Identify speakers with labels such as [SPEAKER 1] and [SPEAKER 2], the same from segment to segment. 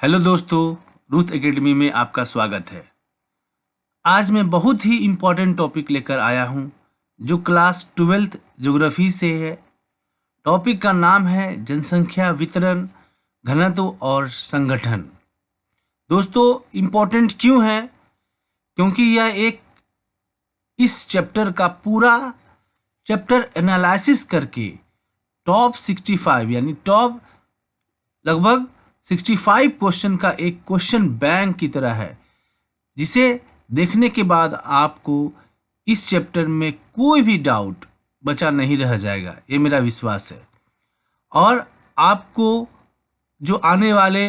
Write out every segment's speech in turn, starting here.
[SPEAKER 1] Hello दोस्तों, Ruth academy में आपका स्वागत है। आज मैं बहुत ही इम्पोर्टेंट टॉपिक लेकर आया हूँ जो क्लास 12th ज्योग्राफी से है। टॉपिक का नाम है जनसंख्या वितरण, घनत्व और संगठन। दोस्तों, इम्पोर्टेंट क्यों है? क्योंकि यह इस चैप्टर का पूरा चैप्टर एनालिसिस करके टॉप 65 यानी टॉप लगभग 65 क्वेश्चन का एक क्वेश्चन बैंक की तरह है, जिसे देखने के बाद आपको इस चैप्टर में कोई भी डाउट बचा नहीं रह जाएगा, ये मेरा विश्वास है। और आपको जो आने वाले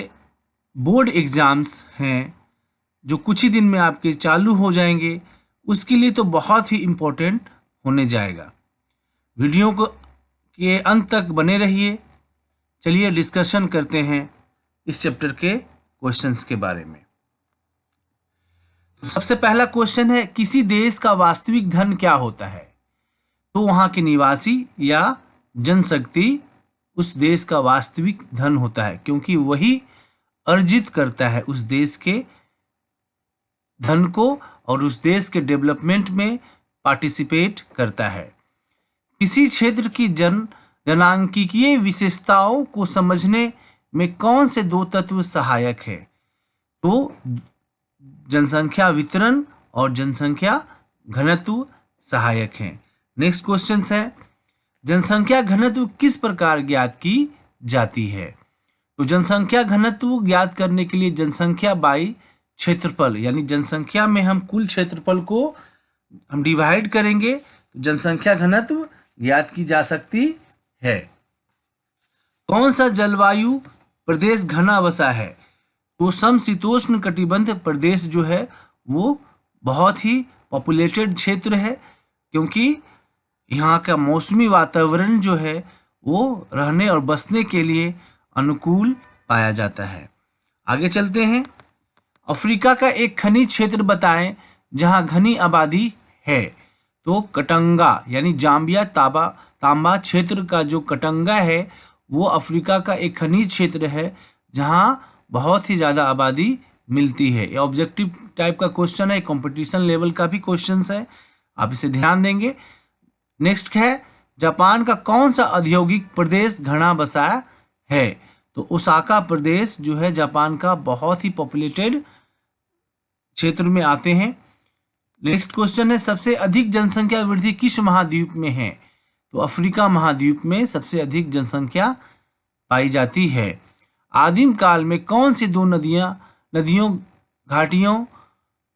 [SPEAKER 1] बोर्ड एग्ज़ाम्स हैं जो कुछ ही दिन में आपके चालू हो जाएंगे, उसके लिए तो बहुत ही इम्पोर्टेंट होने जाएगा। वीडियो को के अंत तक बने रहिए। चलिए डिस्कशन करते हैं इस चैप्टर के क्वेश्चंस के बारे में। सबसे पहला क्वेश्चन है, किसी देश का वास्तविक धन क्या होता है? तो वहां के निवासी या जनशक्ति उस देश का वास्तविक धन होता है, क्योंकि वही अर्जित करता है उस देश के धन को और उस देश के डेवलपमेंट में पार्टिसिपेट करता है। किसी क्षेत्र की जनांकीय विशेषताओं को समझने में कौन से दो तत्व सहायक है? तो जनसंख्या वितरण और जनसंख्या घनत्व सहायक हैं। नेक्स्ट क्वेश्चन है, जनसंख्या घनत्व किस प्रकार ज्ञात की जाती है? तो जनसंख्या घनत्व ज्ञात करने के लिए जनसंख्या बाई क्षेत्रफल, यानी जनसंख्या में हम कुल क्षेत्रफल को हम डिवाइड करेंगे तो जनसंख्या घनत्व ज्ञात की जा सकती है। कौन सा जलवायु प्रदेश घना वसा है? तो समशीतोष्ण कटिबंध प्रदेश जो है वो बहुत ही पॉपुलेटेड क्षेत्र है, क्योंकि यहाँ का मौसमी वातावरण जो है वो रहने और बसने के लिए अनुकूल पाया जाता है। आगे चलते हैं। अफ्रीका का एक खनिज क्षेत्र बताएं जहाँ घनी आबादी है। तो कटंगा यानी जाम्बिया तांबा क्षेत्र का जो कटंगा है वो अफ्रीका का एक खनिज क्षेत्र है जहाँ बहुत ही ज़्यादा आबादी मिलती है। ये ऑब्जेक्टिव टाइप का क्वेश्चन है, कंपटीशन लेवल का भी क्वेश्चन है, आप इसे ध्यान देंगे। नेक्स्ट है, जापान का कौन सा औद्योगिक प्रदेश घना बसा है? तो ओसाका प्रदेश जो है जापान का बहुत ही पॉपुलेटेड क्षेत्र में आते हैं। नेक्स्ट क्वेश्चन है, सबसे अधिक जनसंख्या वृद्धि किस महाद्वीप में है? तो अफ्रीका महाद्वीप में सबसे अधिक जनसंख्या पाई जाती है। आदिम काल में कौन सी दो नदियों घाटियों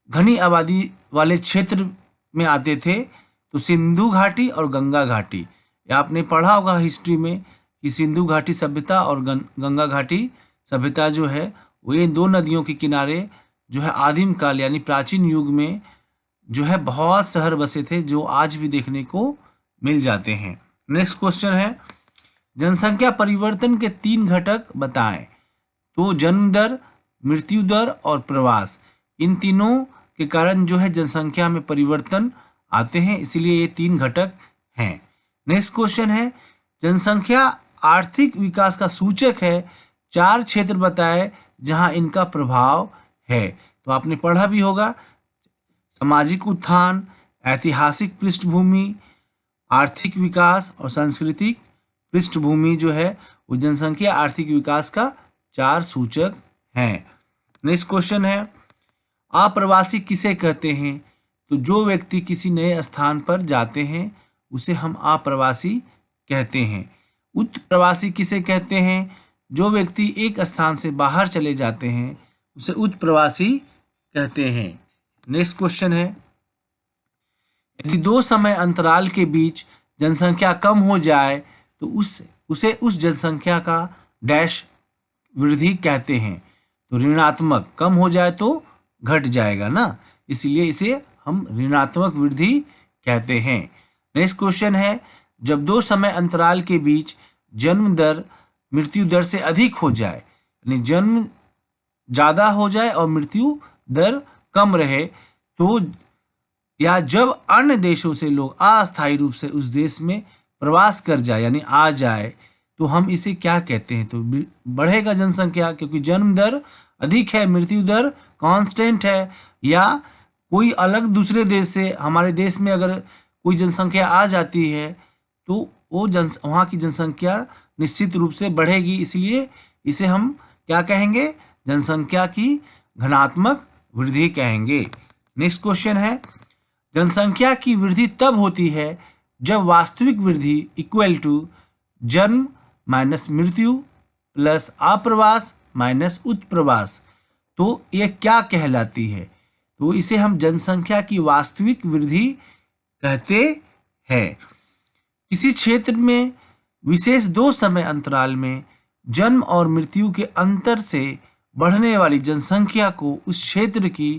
[SPEAKER 1] घनी आबादी वाले क्षेत्र में आते थे? तो सिंधु घाटी और गंगा घाटी। ये आपने पढ़ा होगा हिस्ट्री में कि सिंधु घाटी सभ्यता और गंगा घाटी सभ्यता जो है वो ये दो नदियों के किनारे जो है आदिम काल यानी प्राचीन युग में जो है बहुत शहर बसे थे, जो आज भी देखने को मिल जाते हैं। नेक्स्ट क्वेश्चन है, जनसंख्या परिवर्तन के 3 घटक बताएं। तो जन्म दर, मृत्यु दर और प्रवास, इन तीनों के कारण जो है जनसंख्या में परिवर्तन आते हैं, इसीलिए ये 3 घटक हैं। नेक्स्ट क्वेश्चन है, जनसंख्या आर्थिक विकास का सूचक है। 4 क्षेत्र बताएं जहां इनका प्रभाव है। तो आपने पढ़ा भी होगा, सामाजिक उत्थान, ऐतिहासिक पृष्ठभूमि, आर्थिक विकास और सांस्कृतिक पृष्ठभूमि जो है वो जनसंख्या आर्थिक विकास का 4 सूचक हैं। नेक्स्ट क्वेश्चन है, अप्रवासी किसे कहते हैं? तो जो व्यक्ति किसी नए स्थान पर जाते हैं उसे हम अप्रवासी कहते हैं। उत्प्रवासी किसे कहते हैं? जो व्यक्ति एक स्थान से बाहर चले जाते हैं उसे उत्प्रवासी कहते हैं। नेक्स्ट क्वेश्चन है, यदि 2 समय अंतराल के बीच जनसंख्या कम हो जाए तो उसे उस जनसंख्या का डैश वृद्धि कहते हैं। तो ऋणात्मक, कम हो जाए तो घट जाएगा ना, इसलिए इसे हम ऋणात्मक वृद्धि कहते हैं। नेक्स्ट क्वेश्चन है, जब 2 समय अंतराल के बीच जन्म दर मृत्यु दर से अधिक हो जाए, यानी जन्म ज़्यादा हो जाए और मृत्यु दर कम रहे, तो या जब अन्य देशों से लोग अस्थायी रूप से उस देश में प्रवास कर जाए यानी आ जाए, तो तो हम इसे क्या कहते हैं? तो बढ़ेगा जनसंख्या, क्योंकि जन्म दर अधिक है, मृत्यु दर कांस्टेंट है। या कोई अलग दूसरे देश से हमारे देश में अगर कोई जनसंख्या आ जाती है तो वो वहाँ की जनसंख्या निश्चित रूप से बढ़ेगी, इसलिए इसे हम क्या कहेंगे? जनसंख्या की घनात्मक वृद्धि कहेंगे। नेक्स्ट क्वेश्चन है, जनसंख्या की वृद्धि तब होती है जब वास्तविक वृद्धि इक्वल टू जन्म माइनस मृत्यु प्लस आप्रवास माइनस उत्प्रवास। तो ये क्या कहलाती है? तो इसे हम जनसंख्या की वास्तविक वृद्धि कहते हैं। किसी क्षेत्र में विशेष 2 समय अंतराल में जन्म और मृत्यु के अंतर से बढ़ने वाली जनसंख्या को उस क्षेत्र की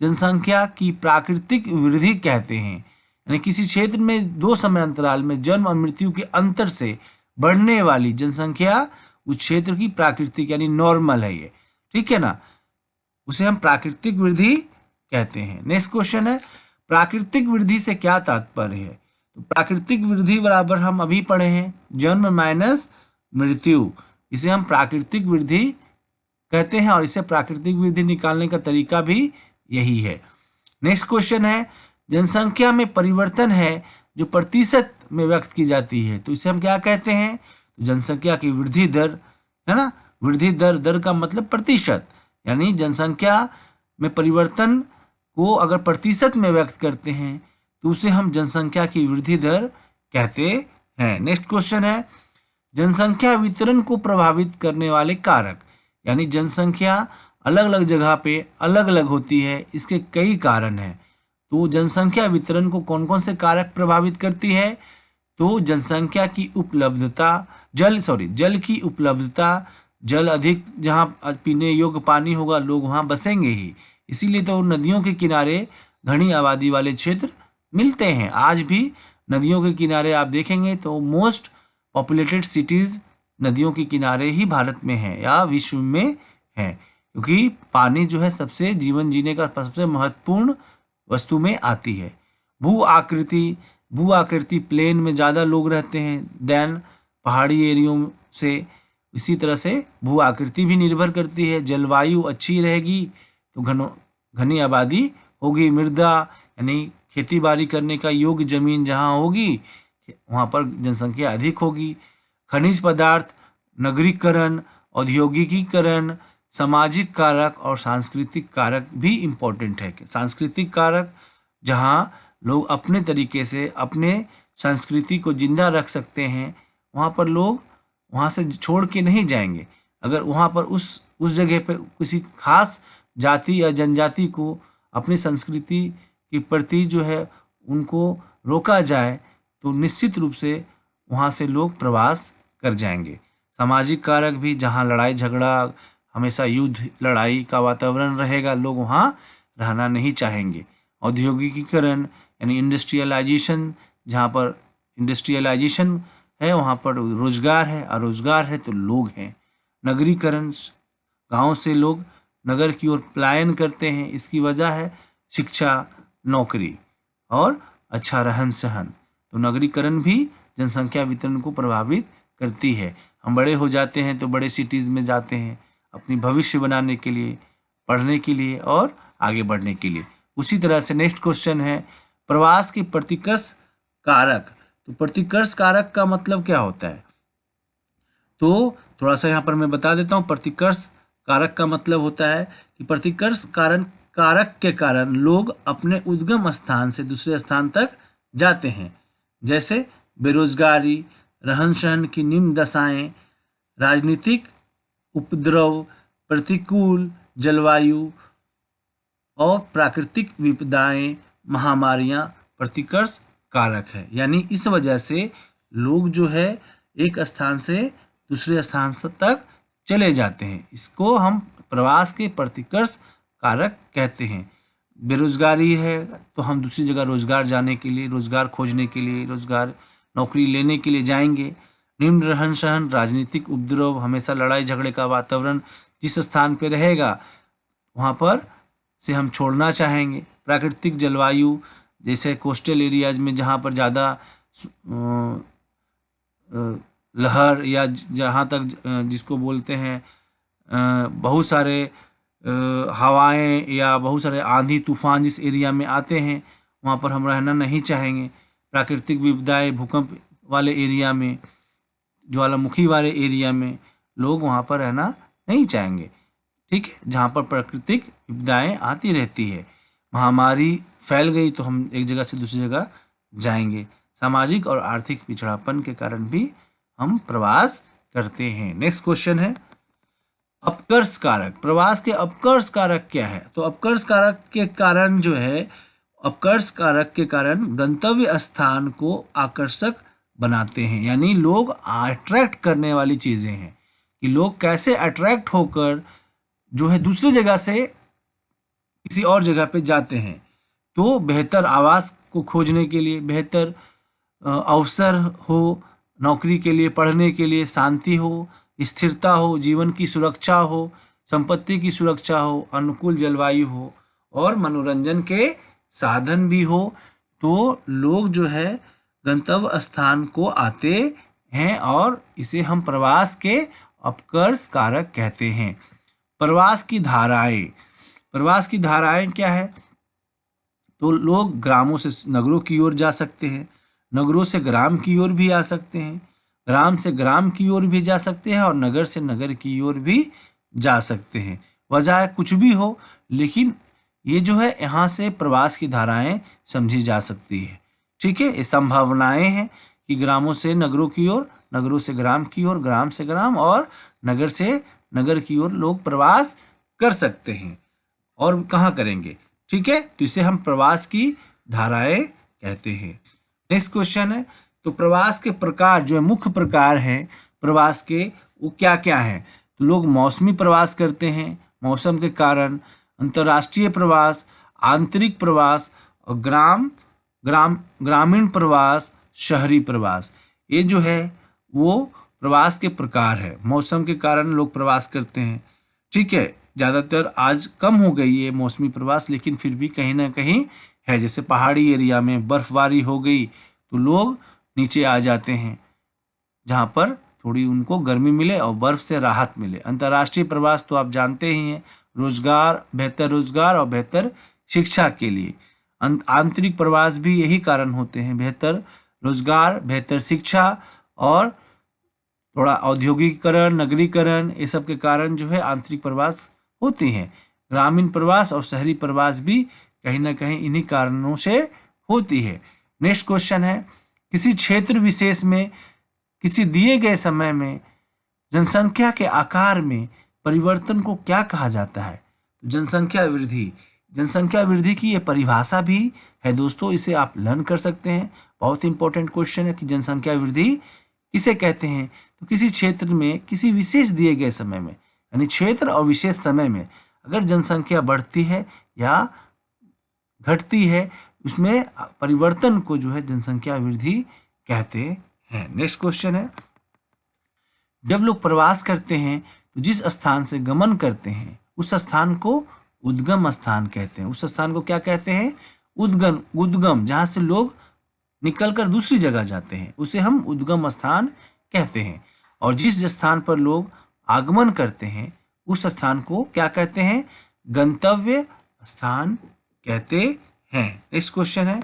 [SPEAKER 1] जनसंख्या की प्राकृतिक वृद्धि कहते हैं। यानी किसी क्षेत्र में 2 समय अंतराल में जन्म और मृत्यु के अंतर से बढ़ने वाली जनसंख्या उस क्षेत्र की प्राकृतिक यानी नॉर्मल है ये, ठीक है ना, उसे हम प्राकृतिक वृद्धि कहते हैं। नेक्स्ट क्वेश्चन है, प्राकृतिक वृद्धि से क्या तात्पर्य है? तो प्राकृतिक वृद्धि बराबर हम अभी पढ़े हैं जन्म माइनस मृत्यु, इसे हम प्राकृतिक वृद्धि कहते हैं और इसे प्राकृतिक वृद्धि निकालने का तरीका भी यही है। नेक्स्ट क्वेश्चन है, जनसंख्या में परिवर्तन है जो प्रतिशत में व्यक्त की जाती है, तो इसे हम क्या कहते हैं? तो जनसंख्या की वृद्धि दर है ना, वृद्धि दर, दर का मतलब प्रतिशत, यानी जनसंख्या में परिवर्तन को अगर प्रतिशत में व्यक्त करते हैं तो उसे हम जनसंख्या की वृद्धि दर कहते हैं। नेक्स्ट क्वेश्चन है, जनसंख्या वितरण को प्रभावित करने वाले कारक, यानी जनसंख्या अलग अलग जगह पे अलग अलग होती है, इसके कई कारण हैं। तो जनसंख्या वितरण को कौन कौन से कारक प्रभावित करती है? तो जनसंख्या की उपलब्धता, जल की उपलब्धता, जल अधिक जहाँ पीने योग्य पानी होगा लोग वहाँ बसेंगे ही, इसीलिए तो नदियों के किनारे घनी आबादी वाले क्षेत्र मिलते हैं। आज भी नदियों के किनारे आप देखेंगे तो मोस्ट पॉपुलेटेड सिटीज़ नदियों के किनारे ही भारत में है या विश्व में है, क्योंकि पानी जो है सबसे जीवन जीने का सबसे महत्वपूर्ण वस्तु में आती है। भू आकृति प्लेन में ज़्यादा लोग रहते हैं देन पहाड़ी एरियो से, इसी तरह से भू आकृति भी निर्भर करती है। जलवायु अच्छी रहेगी तो घनी आबादी होगी। मृदा यानी खेती बाड़ी करने का योग्य जमीन जहाँ होगी वहाँ पर जनसंख्या अधिक होगी। खनिज पदार्थ, नगरीकरण, औद्योगिकीकरण, सामाजिक कारक और सांस्कृतिक कारक भी इम्पोर्टेंट है। सांस्कृतिक कारक जहाँ लोग अपने तरीके से अपने संस्कृति को जिंदा रख सकते हैं, वहाँ पर लोग वहाँ से छोड़ के नहीं जाएंगे। अगर वहाँ पर उस जगह पे किसी खास जाति या जनजाति को अपनी संस्कृति के प्रति जो है उनको रोका जाए तो निश्चित रूप से वहाँ से लोग प्रवास कर जाएंगे। सामाजिक कारक भी, जहाँ लड़ाई झगड़ा, हमेशा युद्ध लड़ाई का वातावरण रहेगा, लोग वहाँ रहना नहीं चाहेंगे। औद्योगिकीकरण यानी इंडस्ट्रियलाइजेशन, जहाँ पर इंडस्ट्रियलाइजेशन है वहाँ पर रोजगार है, और रोजगार है तो लोग हैं। नगरीकरण, गांव से लोग नगर की ओर पलायन करते हैं, इसकी वजह है शिक्षा, नौकरी और अच्छा रहन सहन। तो नगरीकरण भी जनसंख्या वितरण को प्रभावित करती है। हम बड़े हो जाते हैं तो बड़े सिटीज़ में जाते हैं अपनी भविष्य बनाने के लिए, पढ़ने के लिए और आगे बढ़ने के लिए। उसी तरह से नेक्स्ट क्वेश्चन है, प्रवास के प्रतिकर्ष कारक। तो प्रतिकर्ष कारक का मतलब क्या होता है? तो थोड़ा सा यहाँ पर मैं बता देता हूँ। प्रतिकर्ष कारक का मतलब होता है कि प्रतिकर्ष कारक के कारण लोग अपने उद्गम स्थान से दूसरे स्थान तक जाते हैं, जैसे बेरोजगारी, रहन सहन की निम्न दशाएं, राजनीतिक उपद्रव, प्रतिकूल जलवायु और प्राकृतिक विपदाएं, महामारियां प्रतिकर्ष कारक है। यानी इस वजह से लोग जो है एक स्थान से दूसरे स्थान तक चले जाते हैं, इसको हम प्रवास के प्रतिकर्ष कारक कहते हैं। बेरोजगारी है तो हम दूसरी जगह रोजगार जाने के लिए, रोजगार खोजने के लिए, रोजगार नौकरी लेने के लिए जाएंगे। निम्न रहन सहन, राजनीतिक उपद्रव, हमेशा लड़ाई झगड़े का वातावरण जिस स्थान पे रहेगा वहाँ पर से हम छोड़ना चाहेंगे। प्राकृतिक जलवायु, जैसे कोस्टल एरियाज में जहाँ पर ज़्यादा लहर या जहाँ तक जिसको बोलते हैं बहुत सारे हवाएं या बहुत सारे आंधी तूफान जिस एरिया में आते हैं वहाँ पर हम रहना नहीं चाहेंगे। प्राकृतिक विपदाएं, भूकंप वाले एरिया में, ज्वालामुखी वाले एरिया में लोग वहाँ पर रहना नहीं चाहेंगे। ठीक है, जहाँ पर प्राकृतिक विपदाएं आती रहती है, महामारी फैल गई तो हम एक जगह से दूसरी जगह जाएंगे। सामाजिक और आर्थिक पिछड़ापन के कारण भी हम प्रवास करते हैं। नेक्स्ट क्वेश्चन है अपकर्ष कारक। प्रवास के अपकर्ष कारक क्या है? तो अपकर्ष कारक के कारण जो है, अपकर्ष कारक के कारण गंतव्य स्थान को आकर्षक बनाते हैं, यानी लोग अट्रैक्ट करने वाली चीजें हैं कि लोग कैसे अट्रैक्ट होकर जो है दूसरी जगह से किसी और जगह पे जाते हैं। तो बेहतर आवास को खोजने के लिए, बेहतर अवसर हो नौकरी के लिए, पढ़ने के लिए, शांति हो, स्थिरता हो, जीवन की सुरक्षा हो, संपत्ति की सुरक्षा हो, अनुकूल जलवायु हो और मनोरंजन के साधन भी हो, तो लोग जो है गंतव्य स्थान को आते हैं और इसे हम प्रवास के अपकर्ष कारक कहते हैं। प्रवास की धाराएं। प्रवास की धाराएं क्या है? तो लोग ग्रामों से नगरों की ओर जा सकते हैं, नगरों से ग्राम की ओर भी आ सकते हैं, ग्राम से ग्राम की ओर भी जा सकते हैं और नगर से नगर की ओर भी जा सकते हैं। वजह कुछ भी हो, लेकिन ये जो है यहाँ से प्रवास की धाराएं समझी जा सकती है। ठीक है, ये संभावनाएं हैं कि ग्रामों से नगरों की ओर, नगरों से ग्राम की ओर, ग्राम से ग्राम और नगर से नगर की ओर लोग प्रवास कर सकते हैं। और कहाँ करेंगे? ठीक है, तो इसे हम प्रवास की धाराएं कहते हैं। नेक्स्ट क्वेश्चन है तो प्रवास के प्रकार जो है, मुख्य प्रकार हैं प्रवास के, वो क्या क्या हैं? तो लोग मौसमी प्रवास करते हैं मौसम के कारण, अंतर्राष्ट्रीय प्रवास, आंतरिक प्रवास और ग्रामीण प्रवास, शहरी प्रवास। ये जो है वो प्रवास के प्रकार है। मौसम के कारण लोग प्रवास करते हैं। ठीक है, ज़्यादातर आज कम हो गई है मौसमी प्रवास, लेकिन फिर भी कहीं ना कहीं है। जैसे पहाड़ी एरिया में बर्फबारी हो गई तो लोग नीचे आ जाते हैं जहाँ पर थोड़ी उनको गर्मी मिले और बर्फ से राहत मिले। अंतर्राष्ट्रीय प्रवास तो आप जानते ही हैं, रोजगार, बेहतर रोजगार और बेहतर शिक्षा के लिए। आंतरिक प्रवास भी यही कारण होते हैं, बेहतर रोजगार, बेहतर शिक्षा और थोड़ा औद्योगिकीकरण, नगरीकरण, ये सब के कारण जो है आंतरिक प्रवास होती हैं। ग्रामीण प्रवास और शहरी प्रवास भी कहीं ना कहीं इन्हीं कारणों से होती है। नेक्स्ट क्वेश्चन है किसी क्षेत्र विशेष में किसी दिए गए समय में जनसंख्या के आकार में परिवर्तन को क्या कहा जाता है? जनसंख्या वृद्धि। जनसंख्या वृद्धि की ये परिभाषा भी है दोस्तों, इसे आप लर्न कर सकते हैं। बहुत इंपॉर्टेंट क्वेश्चन है कि जनसंख्या वृद्धि किसे कहते हैं? तो किसी क्षेत्र में किसी विशेष दिए गए समय में, यानी क्षेत्र और विशेष समय में अगर जनसंख्या बढ़ती है या घटती है, उसमें परिवर्तन को जो है जनसंख्या वृद्धि कहते हैं। नेक्स्ट क्वेश्चन है जब लोग प्रवास करते हैं तो जिस स्थान से गमन करते हैं उस स्थान को उद्गम स्थान कहते हैं। उस स्थान को क्या कहते हैं? उद्गम, जहाँ से लोग निकलकर दूसरी जगह जाते हैं उसे हम उद्गम स्थान कहते हैं। और जिस स्थान पर लोग आगमन करते हैं उस स्थान को क्या कहते हैं? गंतव्य स्थान कहते हैं। नेक्स्ट क्वेश्चन है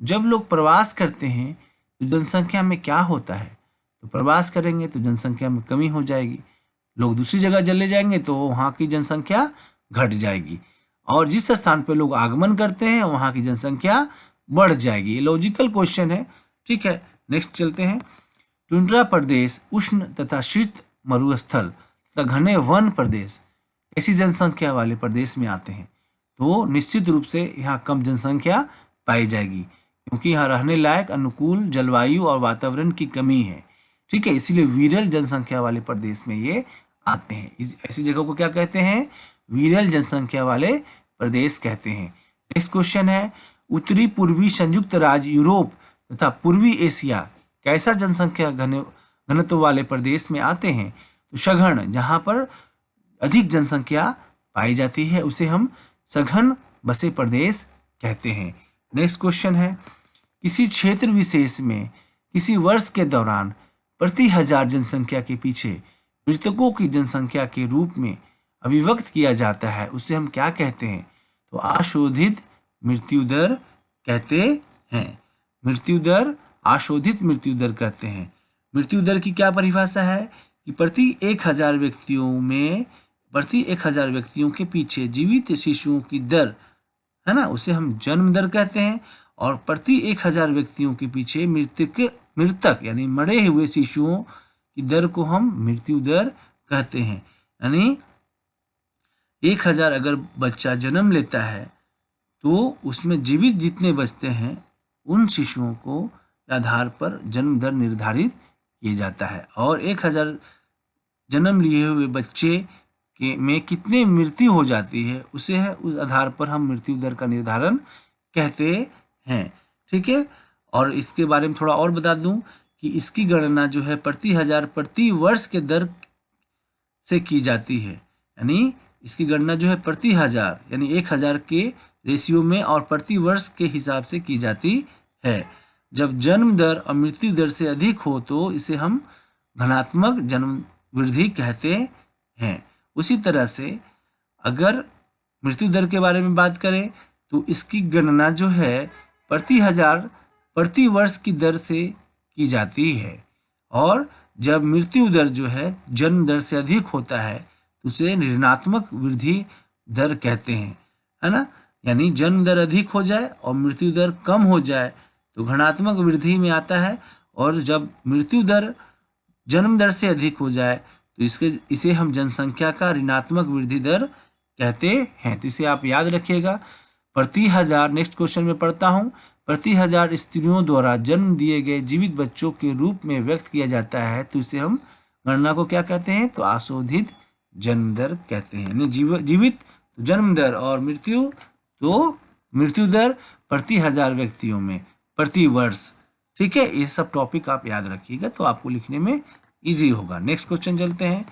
[SPEAKER 1] जब लोग प्रवास करते हैं तो जनसंख्या में क्या होता है? तो प्रवास करेंगे तो जनसंख्या में कमी हो जाएगी, लोग दूसरी जगह चले जाएंगे तो वहाँ की जनसंख्या घट जाएगी, और जिस स्थान पर लोग आगमन करते हैं वहाँ की जनसंख्या बढ़ जाएगी। ये लॉजिकल क्वेश्चन है। ठीक है, नेक्स्ट चलते हैं। टुंड्रा प्रदेश उष्ण तथा शीत मरुस्थल तथा घने वन प्रदेश ऐसी जनसंख्या वाले प्रदेश में आते हैं, तो निश्चित रूप से यहाँ कम जनसंख्या पाई जाएगी क्योंकि यहाँ रहने लायक अनुकूल जलवायु और वातावरण की कमी है। ठीक है, इसीलिए विरल जनसंख्या वाले प्रदेश में ये आते हैं। ऐसी जगह को क्या कहते हैं? विरल जनसंख्या वाले प्रदेश कहते हैं। नेक्स्ट क्वेश्चन है उत्तरी पूर्वी संयुक्त राज्य यूरोप तथा पूर्वी एशिया कैसा जनसंख्या घनत्व वाले प्रदेश में आते हैं? तो सघन, जहाँ पर अधिक जनसंख्या पाई जाती है उसे हम सघन बसे प्रदेश कहते हैं। नेक्स्ट क्वेश्चन है किसी क्षेत्र विशेष में किसी वर्ष के दौरान प्रति हजार जनसंख्या के पीछे मृतकों की जनसंख्या के रूप में अभिव्यक्त किया जाता है उसे हम क्या कहते हैं? तो आशोधित मृत्यु दर कहते हैं। मृत्यु दर आशोधित मृत्यु दर कहते हैं। मृत्यु दर की क्या परिभाषा है कि प्रति 1000 व्यक्तियों के पीछे जीवित शिशुओं की दर है ना, उसे हम जन्म दर कहते हैं। और प्रति 1000 व्यक्तियों के पीछे मृतक यानी मरे हुए शिशुओं की दर को हम मृत्यु दर कहते हैं। यानी 1000 अगर बच्चा जन्म लेता है तो उसमें जीवित जितने बचते हैं उन शिशुओं को आधार पर जन्म दर निर्धारित किया जाता है। और 1000 जन्म लिए हुए बच्चे के में कितने मृत्यु हो जाती है उसे है उस आधार पर हम मृत्यु दर का निर्धारण कहते हैं। ठीक है, और इसके बारे में थोड़ा और बता दूं कि इसकी गणना जो है प्रति हजार प्रति वर्ष के दर से की जाती है। यानी इसकी गणना जो है प्रति हजार यानी 1000 के रेशियो में और प्रति वर्ष के हिसाब से की जाती है। जब जन्म दर और मृत्यु दर से अधिक हो तो इसे हम घनात्मक जन्म वृद्धि कहते हैं। उसी तरह से अगर मृत्यु दर के बारे में बात करें तो इसकी गणना जो है प्रति हजार प्रति वर्ष की दर से की जाती है। और जब मृत्यु दर जो है जन्म दर से अधिक होता है तो उसे ऋणात्मक वृद्धि दर कहते हैं, है ना। यानी जन्म दर अधिक हो जाए और मृत्यु दर कम हो जाए तो घनात्मक वृद्धि में आता है। और जब मृत्यु दर जन्म दर से अधिक हो जाए तो इसे हम जनसंख्या का ऋणात्मक वृद्धि दर कहते हैं। तो इसे आप याद रखिएगा। प्रति हजार, नेक्स्ट क्वेश्चन में पढ़ता हूँ, प्रति हजार स्त्रियों द्वारा जन्म दिए गए जीवित बच्चों के रूप में व्यक्त किया जाता है तो इसे हम गणना को क्या कहते हैं? तो आशोधित जन्म दर कहते हैं। जीवित तो जन्म दर और मृत्यु तो मृत्यु दर प्रति हजार व्यक्तियों में प्रति वर्ष। ठीक है, ये सब टॉपिक आप याद रखिएगा तो आपको लिखने में इजी होगा। नेक्स्ट क्वेश्चन चलते हैं।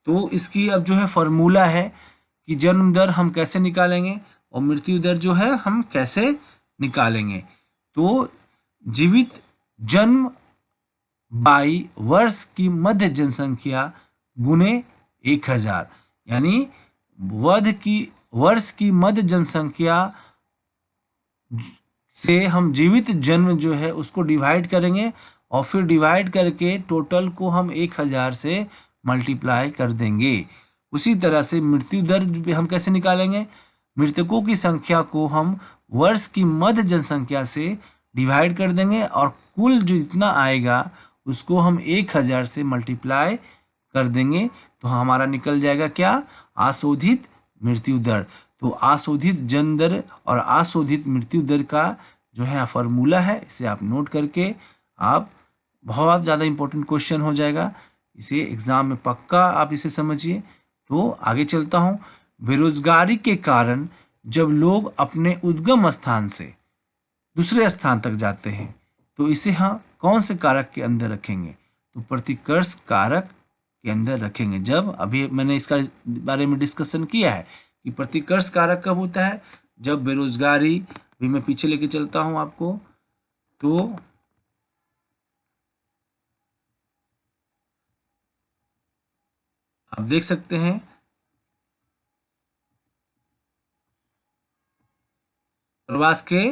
[SPEAKER 1] तो इसकी अब जो है फॉर्मूला है कि जन्म दर हम कैसे निकालेंगे और मृत्यु दर जो है हम कैसे निकालेंगे। तो जीवित जन्म बाई वर्ष की मध्य जनसंख्या गुने 1000 यानी वर्ष की मध्य जनसंख्या से हम जीवित जन्म जो है उसको डिवाइड करेंगे और फिर डिवाइड करके टोटल को हम 1000 से मल्टीप्लाई कर देंगे। उसी तरह से मृत्यु दर हम कैसे निकालेंगे? मृतकों की संख्या को हम वर्ष की मध्य जनसंख्या से डिवाइड कर देंगे और कुल जो जितना आएगा उसको हम 1000 से मल्टीप्लाई कर देंगे तो हमारा निकल जाएगा क्या? आशोधित मृत्यु दर। तो आशोधित जन्म दर और आशोधित मृत्यु दर का जो है फॉर्मूला है, इसे आप नोट करके आप बहुत ज़्यादा इंपॉर्टेंट क्वेश्चन हो जाएगा, इसे एग्जाम में पक्का आप इसे समझिए। तो आगे चलता हूँ। बेरोजगारी के कारण जब लोग अपने उद्गम स्थान से दूसरे स्थान तक जाते हैं तो इसे हम कौन से कारक के अंदर रखेंगे? तो प्रतिकर्ष कारक के अंदर रखेंगे। जब अभी मैंने इसका बारे में डिस्कशन किया है कि प्रतिकर्ष कारक कब होता है? जब बेरोजगारी, अभी मैं पीछे लेके चलता हूं आपको, तो आप देख सकते हैं प्रवास के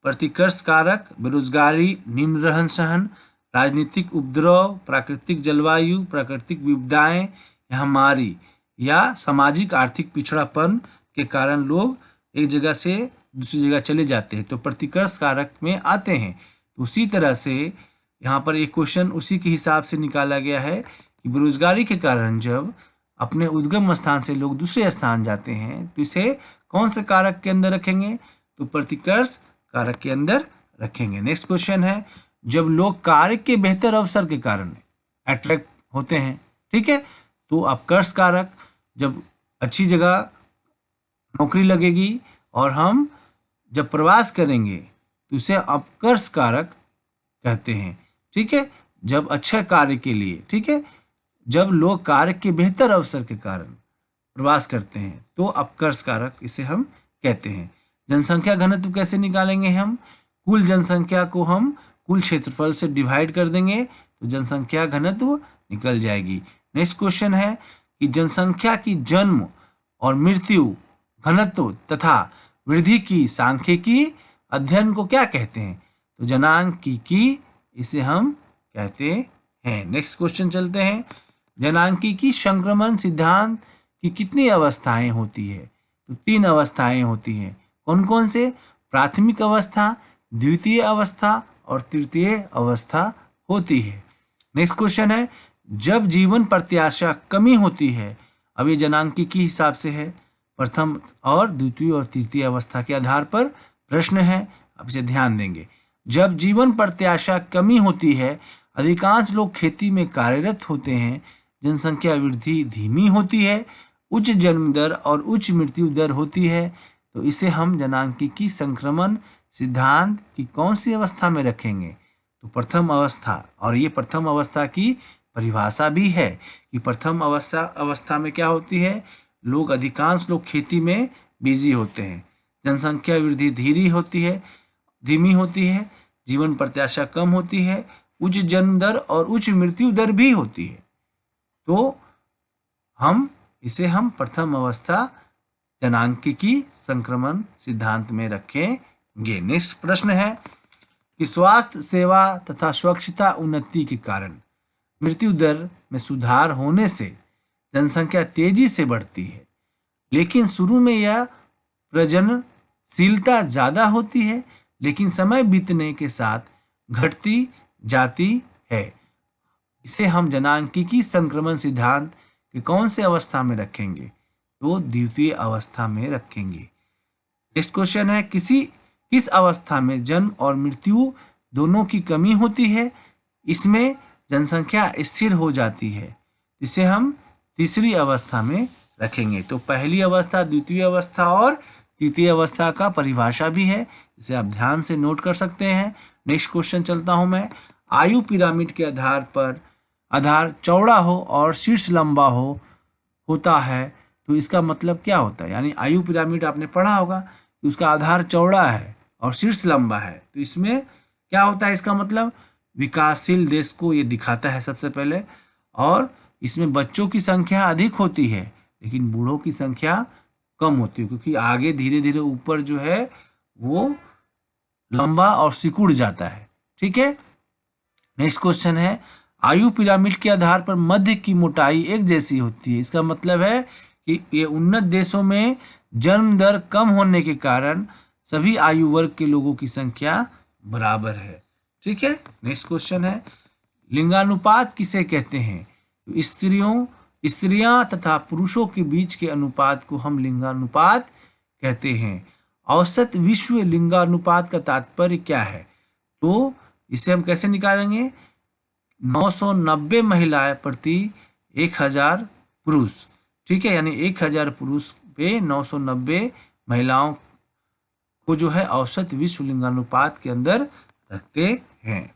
[SPEAKER 1] प्रतिकर्ष कारक बेरोजगारी, निम्न रहन सहन, राजनीतिक उपद्रव, प्राकृतिक जलवायु, प्राकृतिक विपदाएं, महामारी या सामाजिक आर्थिक पिछड़ापन के कारण लोग एक जगह से दूसरी जगह चले जाते हैं तो प्रतिकर्ष कारक में आते हैं। तो उसी तरह से यहाँ पर एक क्वेश्चन उसी के हिसाब से निकाला गया है कि बेरोजगारी के कारण जब अपने उद्गम स्थान से लोग दूसरे स्थान जाते हैं तो इसे कौन से कारक के अंदर रखेंगे? तो प्रतिकर्ष कारक के अंदर रखेंगे। नेक्स्ट क्वेश्चन है, जब लोग कार्य के बेहतर अवसर के कारण अट्रैक्ट होते हैं, ठीक है, तो अपकर्ष कारक, जब अच्छी जगह नौकरी लगेगी और हम जब प्रवास करेंगे तो उसे अपकर्ष कारक कहते हैं। ठीक है, जब अच्छे कार्य के लिए, ठीक है, जब लोग कार्य के बेहतर अवसर के कारण प्रवास करते हैं तो अपकर्ष कारक इसे हम कहते हैं। जनसंख्या घनत्व कैसे निकालेंगे? हम कुल जनसंख्या को हम कुल क्षेत्रफल से डिवाइड कर देंगे तो जनसंख्या घनत्व निकल जाएगी। नेक्स्ट क्वेश्चन है कि जनसंख्या की जन्म और मृत्यु घनत्व तथा वृद्धि की सांख्यिकी अध्ययन को क्या कहते हैं? तो जनांकीकी इसे हम कहते हैं। नेक्स्ट क्वेश्चन चलते हैं। जनांकीकी संक्रमण सिद्धांत की कितनी अवस्थाएं होती है? तो 3 अवस्थाएं होती हैं। कौन कौन से? प्राथमिक अवस्था, द्वितीय अवस्था और तृतीय अवस्था होती है। नेक्स्ट क्वेश्चन है, जब जीवन प्रत्याशा कमी होती है, अब ये जनांकीकी हिसाब से है, प्रथम और द्वितीय और तृतीय अवस्था के आधार पर प्रश्न है, अब इसे ध्यान देंगे। जब जीवन प्रत्याशा कमी होती है, अधिकांश लोग खेती में कार्यरत होते हैं, जनसंख्या वृद्धि धीमी होती है, उच्च जन्म दर और उच्च मृत्यु दर होती है, तो इसे हम जनांकीकी संक्रमण सिद्धांत की कौन सी अवस्था में रखेंगे? तो प्रथम अवस्था। और ये प्रथम अवस्था की परिभाषा भी है कि प्रथम अवस्था में क्या होती है? लोग अधिकांश लोग खेती में बिजी होते हैं, जनसंख्या वृद्धि धीमी होती है, जीवन प्रत्याशा कम होती है, उच्च जन्म दर और उच्च मृत्यु दर भी होती है। तो इसे हम प्रथम अवस्था जनांकीकी संक्रमण सिद्धांत में रखेंगे। नेक्स्ट प्रश्न है कि स्वास्थ्य सेवा तथा स्वच्छता उन्नति के कारण मृत्यु दर में सुधार होने से जनसंख्या तेजी से बढ़ती है, लेकिन शुरू में यह प्रजननशीलता ज़्यादा होती है, लेकिन समय बीतने के साथ घटती जाती है। इसे हम जनांकीकी संक्रमण सिद्धांत के कौन से अवस्था में रखेंगे? तो द्वितीय अवस्था में रखेंगे। नेक्स्ट क्वेश्चन है, किस अवस्था में जन्म और मृत्यु दोनों की कमी होती है? इसमें जनसंख्या स्थिर हो जाती है, इसे हम तीसरी अवस्था में रखेंगे। तो पहली अवस्था, द्वितीय अवस्था और तृतीय अवस्था का परिभाषा भी है, इसे आप ध्यान से नोट कर सकते हैं। नेक्स्ट क्वेश्चन चलता हूं मैं। आयु पिरामिड के आधार चौड़ा हो और शीर्ष लंबा होता है, तो इसका मतलब क्या होता है? यानी आयु पिरामिड आपने पढ़ा होगा कि उसका आधार चौड़ा है और शीर्ष लंबा है, तो इसमें क्या होता है? इसका मतलब विकासशील देश को ये दिखाता है सबसे पहले, और इसमें बच्चों की संख्या अधिक होती है लेकिन बूढ़ों की संख्या कम होती है, क्योंकि आगे धीरे धीरे ऊपर जो है वो लंबा और सिकुड़ जाता है। ठीक है। नेक्स्ट क्वेश्चन है, आयु पिरामिड के आधार पर मध्य की मोटाई एक जैसी होती है। इसका मतलब है कि ये उन्नत देशों में जन्म दर कम होने के कारण सभी आयु वर्ग के लोगों की संख्या बराबर है। ठीक है। नेक्स्ट क्वेश्चन है, लिंगानुपात किसे कहते हैं? स्त्रियां तथा पुरुषों के बीच के अनुपात को हम लिंगानुपात कहते हैं। औसत विश्व लिंगानुपात का तात्पर्य क्या है? तो इसे हम कैसे निकालेंगे? 990 महिलाएं प्रति 1000 पुरुष। ठीक है, यानी 1000 पुरुष पे 990 महिलाओं को जो है औसत विश्व लिंगानुपात के अंदर रखते हैं।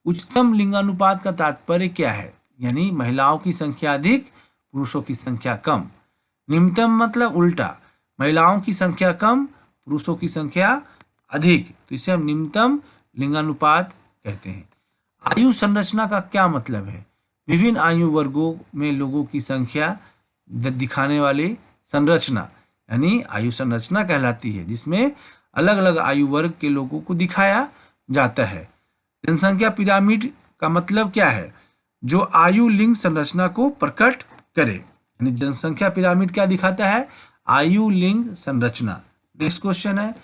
[SPEAKER 1] उच्चतम लिंगानुपात का तात्पर्य क्या है? यानी महिलाओं की संख्या अधिक, पुरुषों की संख्या कम। निम्नतम मतलब उल्टा, महिलाओं की संख्या कम, पुरुषों की संख्या अधिक, तो इसे हम निम्नतम लिंगानुपात कहते हैं। आयु संरचना का क्या मतलब है? विभिन्न आयु वर्गों में लोगों की संख्या दिखाने वाली संरचना, यानी आयु संरचना कहलाती है, जिसमें अलग अलग आयु वर्ग के लोगों को दिखाया जाता है। जनसंख्या पिरामिड का मतलब क्या है? जो आयु लिंग संरचना को प्रकट करे, यानी जनसंख्या पिरामिड क्या दिखाता है? आयु लिंग संरचना। नेक्स्ट क्वेश्चन है,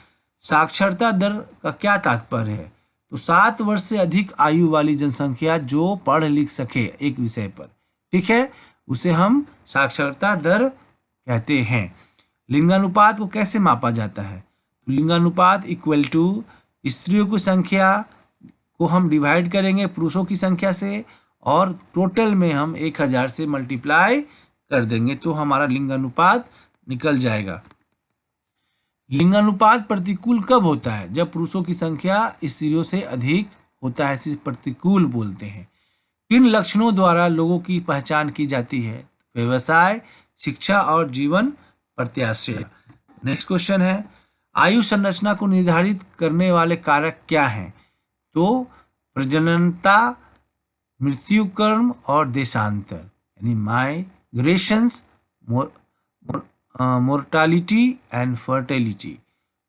[SPEAKER 1] साक्षरता दर का क्या तात्पर्य है? तो 7 वर्ष से अधिक आयु वाली जनसंख्या जो पढ़ लिख सके एक विषय पर, ठीक है, उसे हम साक्षरता दर कहते हैं। लिंगानुपात को कैसे मापा जाता है? तो लिंगानुपात इक्वल टू स्त्रियों की संख्या को हम डिवाइड करेंगे पुरुषों की संख्या से, और टोटल में हम 1000 से मल्टीप्लाई कर देंगे, तो हमारा लिंगानुपात निकल जाएगा। लिंगानुपात प्रतिकूल कब होता है? जब पुरुषों की संख्या स्त्रियों से अधिक होता है, इसे प्रतिकूल बोलते हैं। किन लक्षणों द्वारा लोगों की पहचान की जाती है? व्यवसाय, शिक्षा और जीवन प्रत्याशा। नेक्स्ट क्वेश्चन है, आयु संरचना को निर्धारित करने वाले कारक क्या हैं? तो प्रजननता, मृत्युकर्म और देशांतर यानी migrations, mortality and fertility.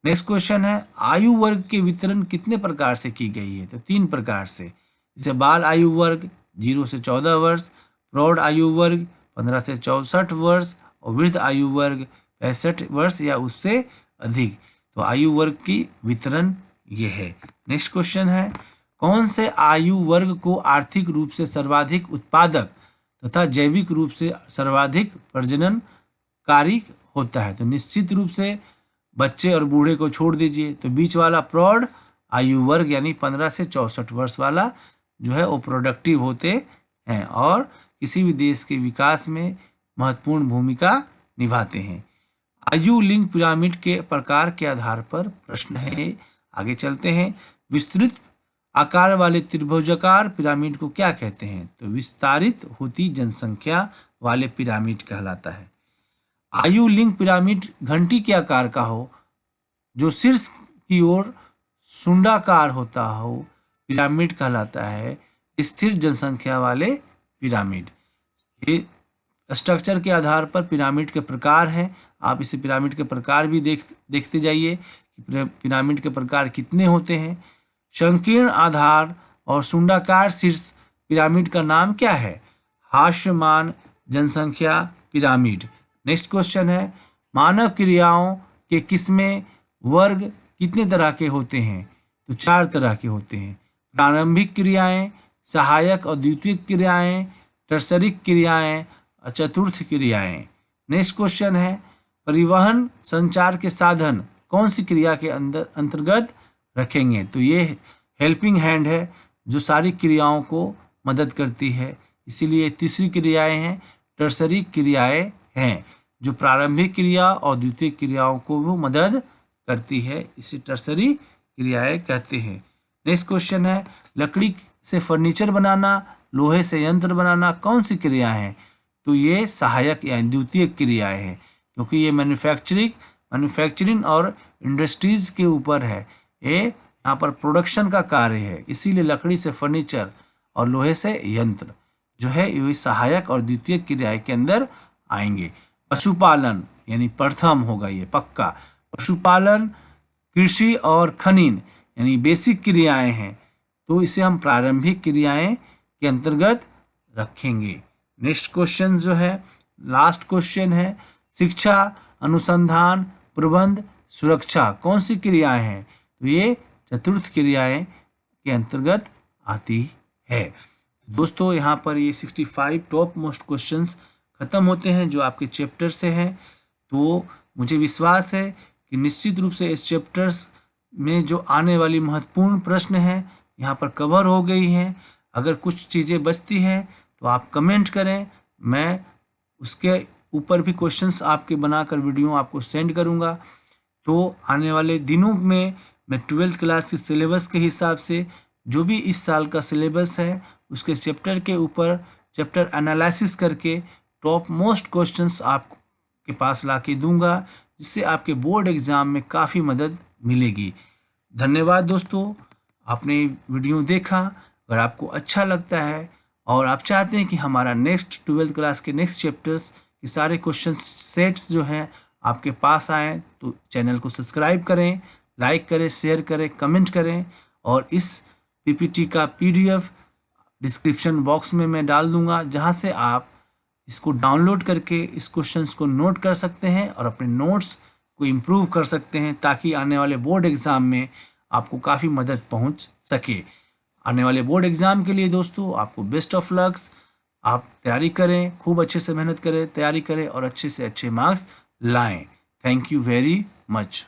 [SPEAKER 1] Next question है आयु वर्ग के वितरण कितने प्रकार से की गई है? तो 3 प्रकार से, जैसे बाल आयु वर्ग 0 से 14 वर्ष, प्रौढ़ आयु वर्ग 15 से 64 वर्ष और वृद्ध आयु वर्ग 65 वर्ष या उससे अधिक। तो आयु वर्ग की वितरण ये है। नेक्स्ट क्वेश्चन है कौन से आयु वर्ग को आर्थिक रूप से सर्वाधिक उत्पादक तथा जैविक रूप से सर्वाधिक प्रजननकारी होता है? तो निश्चित रूप से बच्चे और बूढ़े को छोड़ दीजिए, तो बीच वाला प्रौढ़ आयु वर्ग यानी 15 से 64 वर्ष वाला जो है वो प्रोडक्टिव होते हैं और किसी भी देश के विकास में महत्वपूर्ण भूमिका निभाते हैं। आयु लिंग पिरामिड के प्रकार के आधार पर प्रश्न है, आगे चलते हैं। विस्तृत आकार वाले त्रिभुजाकार पिरामिड को क्या कहते हैं? तो विस्तारित होती जनसंख्या वाले पिरामिड कहलाता है। आयु लिंग पिरामिड घंटी के आकार का हो, जो शीर्ष की ओर सुंडाकार होता हो, पिरामिड कहलाता है। स्थिर जनसंख्या वाले पिरामिड, ये स्ट्रक्चर के आधार पर पिरामिड के प्रकार हैं। आप इसे पिरामिड के प्रकार भी देखते जाइए कि पिरामिड के प्रकार कितने होते हैं। संकीर्ण आधार और सुंडाकार शीर्ष पिरामिड का नाम क्या है? हास्यमान जनसंख्या पिरामिड। नेक्स्ट क्वेश्चन है मानव क्रियाओं के किस्में वर्ग कितने तरह के होते हैं? तो 4 तरह के होते हैं। प्रारंभिक क्रियाएं, सहायक और द्वितीयक क्रियाएं, टर्सरिक क्रियाएं और चतुर्थ क्रियाएं। नेक्स्ट क्वेश्चन है परिवहन संचार के साधन कौन सी क्रिया के अंतर्गत रखेंगे? तो ये हेल्पिंग हैंड है जो सारी क्रियाओं को मदद करती है, इसीलिए तीसरी क्रियाएं हैं। टर्सरी क्रियाएं हैं जो प्रारंभिक क्रिया और द्वितीय क्रियाओं को वो मदद करती है, इसे टर्सरी क्रियाएं कहते हैं। नेक्स्ट क्वेश्चन है लकड़ी से फर्नीचर बनाना, लोहे से यंत्र बनाना कौन सी क्रियाएं हैं? तो ये सहायक या द्वितीय क्रियाएं हैं, क्योंकि ये मैन्युफैक्चरिंग और इंडस्ट्रीज के ऊपर है, ये यहाँ पर प्रोडक्शन का कार्य है, इसीलिए लकड़ी से फर्नीचर और लोहे से यंत्र जो है ये सहायक और द्वितीय क्रियाएं के अंदर आएंगे। पशुपालन यानी प्रथम होगा ये पक्का। पशुपालन, कृषि और खनन यानी बेसिक क्रियाएं हैं, तो इसे हम प्रारंभिक क्रियाएं के अंतर्गत रखेंगे। नेक्स्ट क्वेश्चन जो है लास्ट क्वेश्चन है शिक्षा, अनुसंधान, प्रबंध, सुरक्षा कौन सी क्रियाएं हैं? तो ये चतुर्थ क्रियाएं के अंतर्गत आती है। दोस्तों यहाँ पर ये 65 टॉप मोस्ट क्वेश्चंस खत्म होते हैं जो आपके चैप्टर से हैं। तो मुझे विश्वास है कि निश्चित रूप से इस चैप्टर्स में जो आने वाली महत्वपूर्ण प्रश्न हैं यहाँ पर कवर हो गई हैं। अगर कुछ चीज़ें बचती हैं तो आप कमेंट करें, मैं उसके ऊपर भी क्वेश्चंस आपके बनाकर वीडियो आपको सेंड करूँगा। तो आने वाले दिनों में मैं 12th क्लास के सिलेबस के हिसाब से जो भी इस साल का सिलेबस है उसके चैप्टर के ऊपर चैप्टर एनालिसिस करके टॉप मोस्ट क्वेश्चंस आपके पास ला के दूँगा, जिससे आपके बोर्ड एग्ज़ाम में काफ़ी मदद मिलेगी। धन्यवाद दोस्तों, आपने वीडियो देखा। अगर आपको अच्छा लगता है और आप चाहते हैं कि हमारा नेक्स्ट 12th क्लास के नेक्स्ट चैप्टर्स के सारे क्वेश्चन सेट्स जो हैं आपके पास आएँ, तो चैनल को सब्सक्राइब करें, लाइक करें, शेयर करें, कमेंट करें। और इस पीपीटी का PDF डिस्क्रिप्शन बॉक्स में मैं डाल दूंगा, जहां से आप इसको डाउनलोड करके इस क्वेश्चंस को नोट कर सकते हैं और अपने नोट्स को इम्प्रूव कर सकते हैं, ताकि आने वाले बोर्ड एग्ज़ाम में आपको काफ़ी मदद पहुंच सके। आने वाले बोर्ड एग्ज़ाम के लिए दोस्तों आपको बेस्ट ऑफ लक्स। आप तैयारी करें, खूब अच्छे से मेहनत करें, तैयारी करें और अच्छे से अच्छे मार्क्स लाएं। Thank you very much.